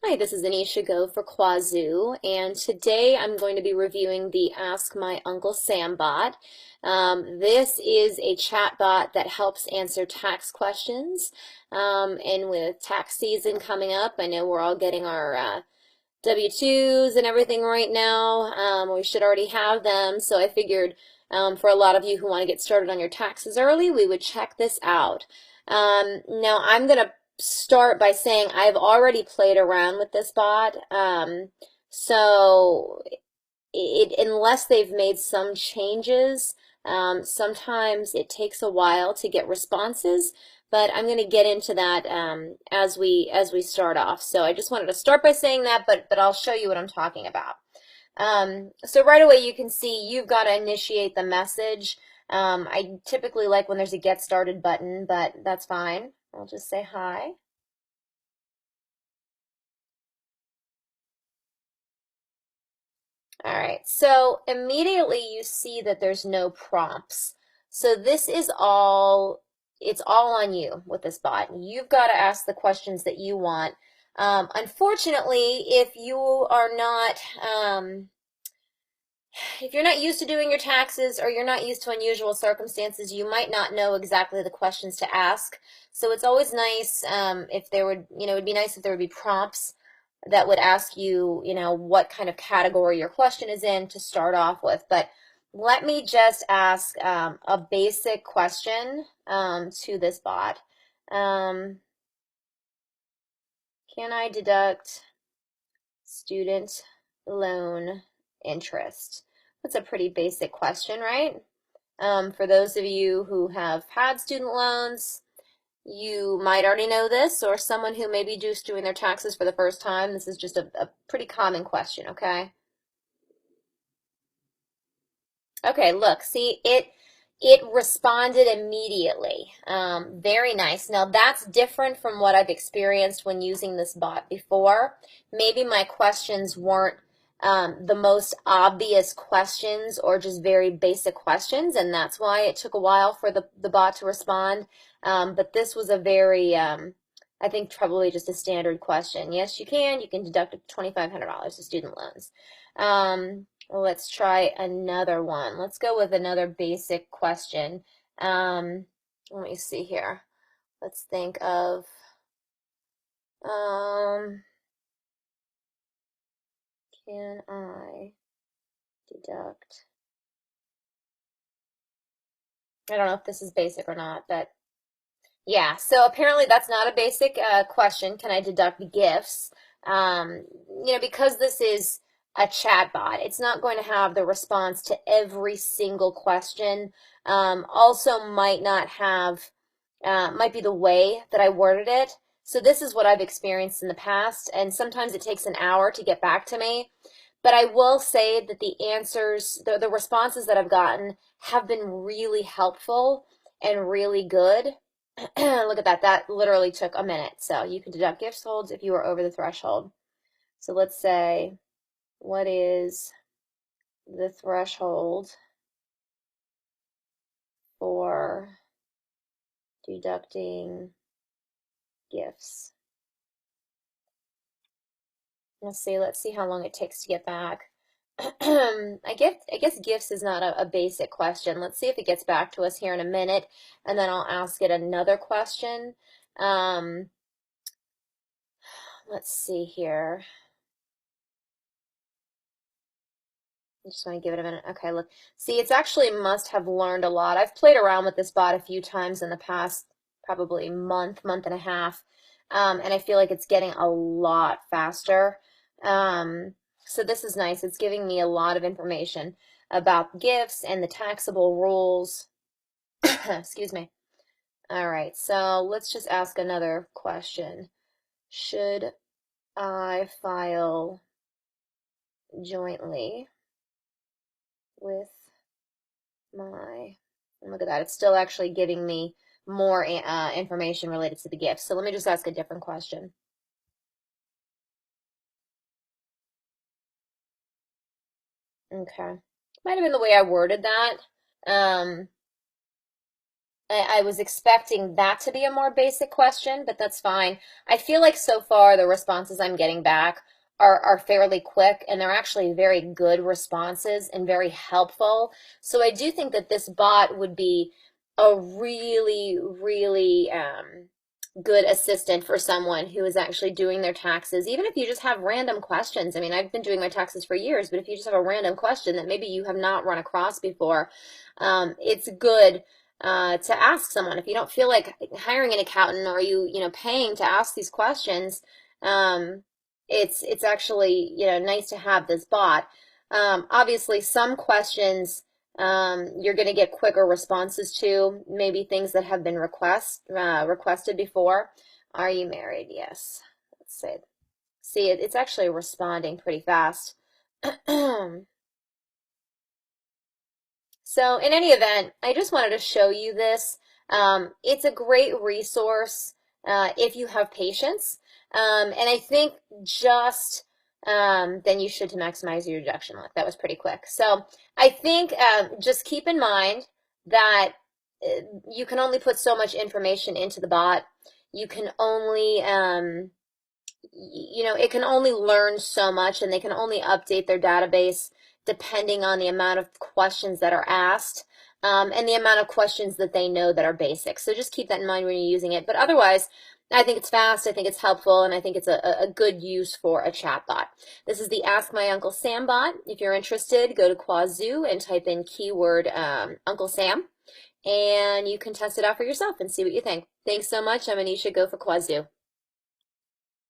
Hi, this is Anisha Go for Qwazou, and today I'm going to be reviewing the Ask My Uncle Sam bot. This is a chat bot that helps answer tax questions, and with tax season coming up, I know we're all getting our W-2s and everything right now. We should already have them, so I figured for a lot of you who want to get started on your taxes early, we would check this out. Now I'm going to start by saying I've already played around with this bot, so unless they've made some changes, sometimes it takes a while to get responses, but I'm going to get into that as we start off. So I just wanted to start by saying that, but I'll show you what I'm talking about. So right away you can see you've got to initiate the message. I typically like when there's a get started button, but that's fine. I'll just say hi. All right, so immediately you see that there's no prompts. So this is all, it's all on you with this bot. You've got to ask the questions that you want. Unfortunately, if you're not used to doing your taxes or you're not used to unusual circumstances, you might not know exactly the questions to ask. So it's always nice if there would, it'd be nice if there would be prompts that would ask you, what kind of category your question is in to start off with. But let me just ask a basic question to this bot. Can I deduct student loan interest? That's a pretty basic question, right? For those of you who have had student loans, you might already know this, or someone who may be just doing their taxes for the first time, this is just a pretty common question, okay? Okay, look, see, it responded immediately. Very nice. Now that's different from what I've experienced when using this bot before. Maybe my questions weren't the most obvious questions or just very basic questions, and that's why it took a while for the bot to respond. But this was a very, I think probably just a standard question. Yes, you can deduct $2,500 of student loans. Let's try another one. Let's go with another basic question. Let me see here. Let's think of, can I deduct? I don't know if this is basic or not, but yeah. So apparently that's not a basic question. Can I deduct gifts? Um, because this is a chat bot, it's not going to have the response to every single question. Also might not have might be the way that I worded it. So this is what I've experienced in the past, and sometimes it takes an hour to get back to me. But I will say that the answers, the responses that I've gotten have been really helpful and really good. Look at that. That literally took a minute. So you can deduct gift holds if you are over the threshold. So let's say, what is the threshold for deducting gifts? Let's see how long it takes to get back. I guess gifts is not a basic question. Let's see if it gets back to us here in a minute, and then I'll ask it another question. Um, let's see here. I just want to give it a minute. Okay, look. See, it's actually must have learned a lot. I've played around with this bot a few times in the past, probably month and a half, and I feel like it's getting a lot faster. So this is nice. It's giving me a lot of information about gifts and the taxable rules. Excuse me. All right, so let's just ask another question. Should I file jointly with my, and look at that, it's still actually giving me more information related to the gifts. So let me just ask a different question. Okay. Might have been the way I worded that. Um, I was expecting that to be a more basic question, but that's fine. I feel like so far the responses I'm getting back are fairly quick, and they're actually very good responses and very helpful. So I do think that this bot would be a really, really good assistant for someone who is actually doing their taxes. Even if you just have random questions. I mean, I've been doing my taxes for years, but if you just have a random question that maybe you have not run across before, it's good to ask someone. If you don't feel like hiring an accountant or you know, paying to ask these questions, um, it's actually, you know, nice to have this bot. Obviously, some questions you're going to get quicker responses to, maybe things that have been requested before. Are you married? Yes. Let's say, see, it's actually responding pretty fast. So in any event, I just wanted to show you this. It's a great resource if you have patience. And I think just then you should to maximize your rejection luck. That was pretty quick. So I think just keep in mind that you can only put so much information into the bot. You can only you know, it can only learn so much, and they can only update their database depending on the amount of questions that are asked, and the amount of questions that they know that are basic. So just keep that in mind when you're using it. But otherwise, I think it's fast, I think it's helpful, and I think it's a good use for a chatbot. This is the Ask My Uncle Sam bot. If you're interested, go to Qwazou and type in keyword Uncle Sam, and you can test it out for yourself and see what you think. Thanks so much. I'm Anisha. Go for Qwazou.